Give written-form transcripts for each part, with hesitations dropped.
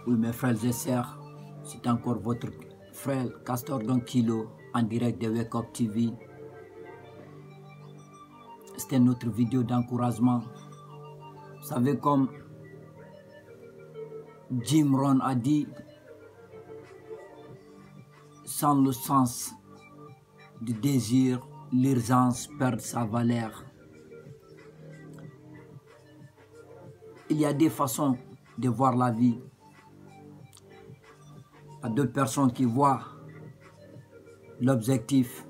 Oui, mes frères et sœurs, c'est encore votre frère Castor Don Kilo en direct de Wake Up TV. C'était notre vidéo d'encouragement. Vous savez, comme Jim Rohn a dit, sans le sens du désir, l'urgence perd sa valeur. Il y a des façons de voir la vie. Il y a deux personnes qui voient l'objectif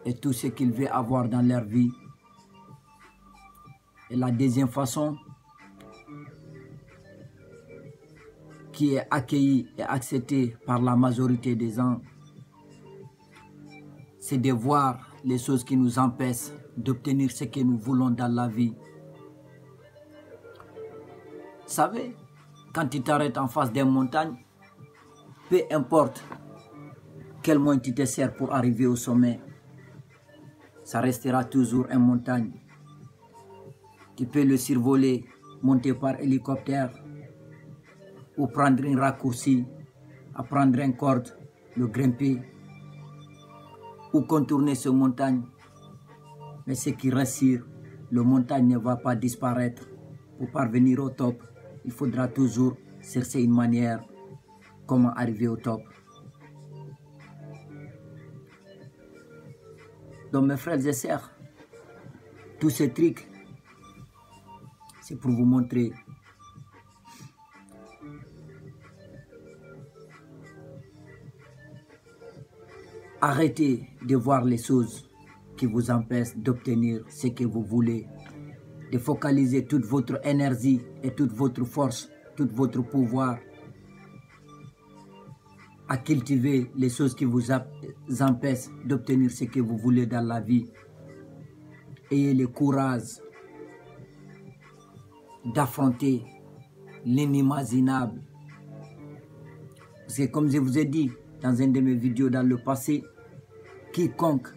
et tout ce qu'ils veulent avoir dans leur vie. Et la deuxième façon, qui est accueillie et acceptée par la majorité des gens, c'est de voir les choses qui nous empêchent d'obtenir ce que nous voulons dans la vie. Vous savez, quand tu t'arrêtes en face des montagnes, peu importe quel moyen tu te sers pour arriver au sommet, ça restera toujours une montagne. Tu peux le survoler, monter par hélicoptère, ou prendre un raccourci, à prendre une corde, le grimper, ou contourner cette montagne. Mais ce qui rassure, la montagne ne va pas disparaître. Pour parvenir au top, il faudra toujours chercher une manière comment arriver au top. Donc mes frères et sœurs, tous ces trucs, c'est pour vous montrer arrêtez de voir les choses qui vous empêchent d'obtenir ce que vous voulez, de focaliser toute votre énergie et toute votre force, tout votre pouvoir à cultiver les choses qui vous empêchent d'obtenir ce que vous voulez dans la vie. Ayez le courage d'affronter l'inimaginable. Parce que comme je vous ai dit dans une de mes vidéos dans le passé, quiconque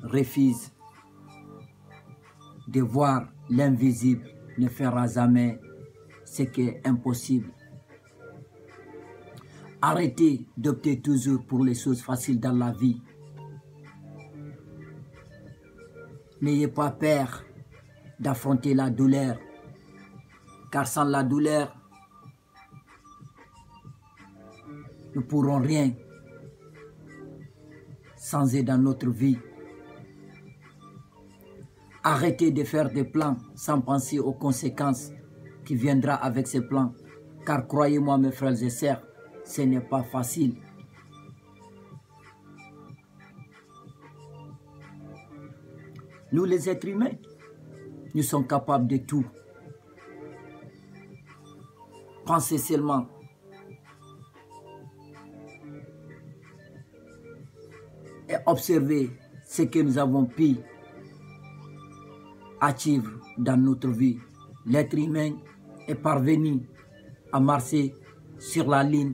refuse de voir l'invisible ne fera jamais ce qui est impossible. Arrêtez d'opter toujours pour les choses faciles dans la vie. N'ayez pas peur d'affronter la douleur, car sans la douleur, nous ne pourrons rien changer dans notre vie. Arrêtez de faire des plans sans penser aux conséquences qui viendront avec ces plans, car croyez-moi mes frères et sœurs, ce n'est pas facile. Nous les êtres humains, nous sommes capables de tout. Pensez seulement. Et observez ce que nous avons pu achievement dans notre vie. L'être humain est parvenu à marcher sur la ligne.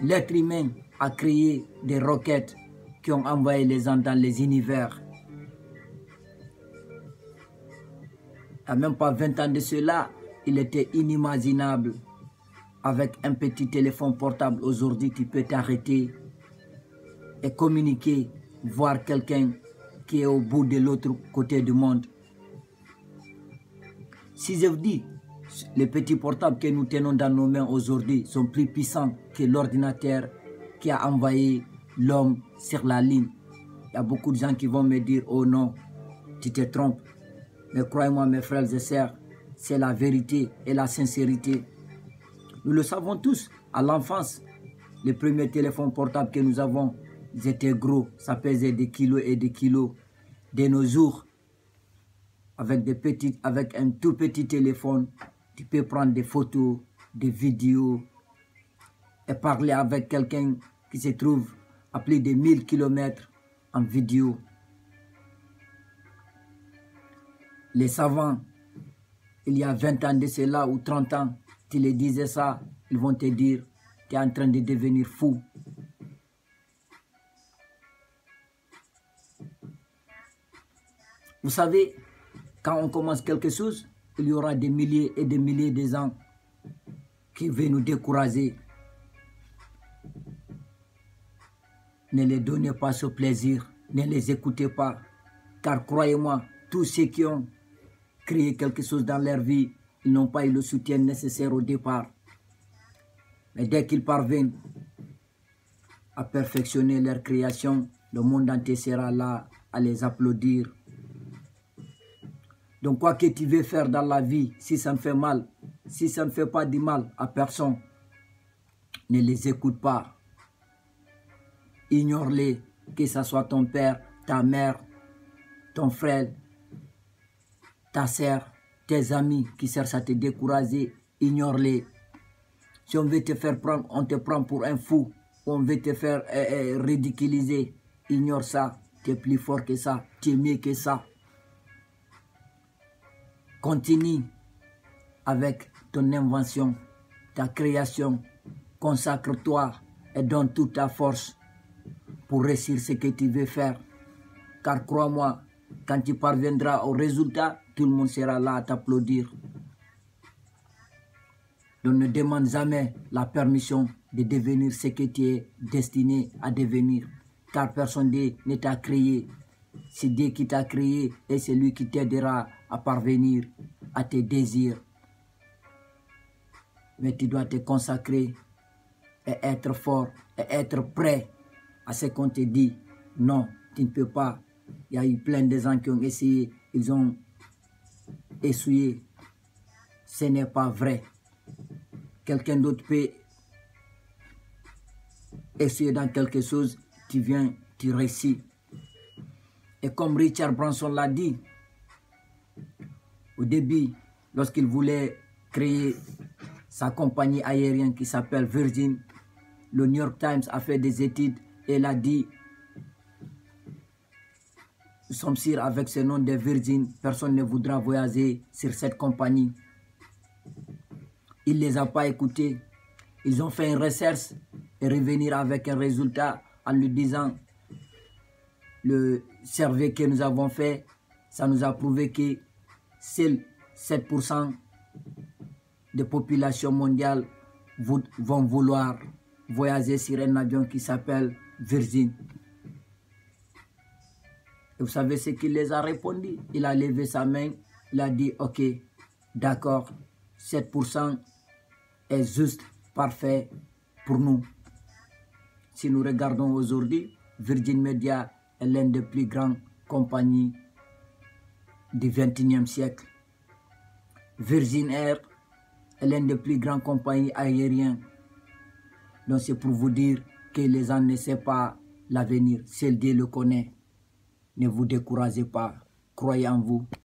L'être humain a créé des roquettes qui ont envoyé les gens dans les univers. Il n'y a même pas 20 ans de cela, il était inimaginable. Avec un petit téléphone portable, aujourd'hui, tu peux t'arrêter et communiquer, voir quelqu'un qui est au bout de l'autre côté du monde. Si je vous dis, les petits portables que nous tenons dans nos mains aujourd'hui sont plus puissants que l'ordinateur qui a envoyé l'homme sur la ligne. Il y a beaucoup de gens qui vont me dire, oh non, tu te trompes. Mais croyez-moi mes frères et sœurs, c'est la vérité et la sincérité. Nous le savons tous, à l'enfance, les premiers téléphones portables que nous avons, ils étaient gros, ça pesait des kilos et des kilos. De nos jours, avec un tout petit téléphone, tu peux prendre des photos, des vidéos et parler avec quelqu'un qui se trouve à plus de 1000 km en vidéo. Les savants, il y a 20 ans de cela ou 30 ans, tu les disais ça, ils vont te dire, tu es en train de devenir fou. Vous savez, quand on commence quelque chose, il y aura des milliers et des milliers de gens qui veut nous décourager. Ne les donnez pas ce plaisir, ne les écoutez pas. Car croyez-moi, tous ceux qui ont créé quelque chose dans leur vie, ils n'ont pas eu le soutien nécessaire au départ. Mais dès qu'ils parviennent à perfectionner leur création, le monde entier sera là à les applaudir. Donc quoi que tu veux faire dans la vie, si ça ne fait mal, si ça ne fait pas du mal à personne, ne les écoute pas. Ignore-les, que ce soit ton père, ta mère, ton frère, ta sœur, tes amis qui cherchent à te décourager, ignore-les. Si on veut te faire prendre, on te prend pour un fou, on veut te faire ridiculiser, ignore ça, tu es plus fort que ça, tu es mieux que ça. Continue avec ton invention, ta création, consacre-toi et donne toute ta force pour réussir ce que tu veux faire. Car crois-moi, quand tu parviendras au résultat, tout le monde sera là à t'applaudir. Donc ne demande jamais la permission de devenir ce que tu es destiné à devenir. Car personne ne t'a créé. C'est Dieu qui t'a créé et c'est lui qui t'aidera à parvenir à tes désirs. Mais tu dois te consacrer et être fort et être prêt à ce qu'on te dit. Non, tu ne peux pas. Il y a eu plein de gens qui ont essayé, ils ont essuyé. Ce n'est pas vrai. Quelqu'un d'autre peut essayer dans quelque chose, tu viens, tu réussis. Et comme Richard Branson l'a dit, au début, lorsqu'il voulait créer sa compagnie aérienne qui s'appelle Virgin, le New York Times a fait des études et il a dit, nous sommes sûrs avec ce nom de Virgin, personne ne voudra voyager sur cette compagnie. Il ne les a pas écoutés. Ils ont fait une recherche et revenir avec un résultat en lui disant le survey que nous avons fait, ça nous a prouvé que seuls 7% de population mondiale vont vouloir voyager sur un avion qui s'appelle Virgin. Et vous savez ce qu'il les a répondu? Il a levé sa main, il a dit ok, d'accord, 7% est juste parfait pour nous. Si nous regardons aujourd'hui, Virgin Media est l'une des plus grandes compagnies du XXIe siècle. Virgin Air est l'une des plus grandes compagnies aériennes. Donc c'est pour vous dire que les gens ne savent pas l'avenir. Seul Dieu le connaît. Ne vous découragez pas. Croyez en vous.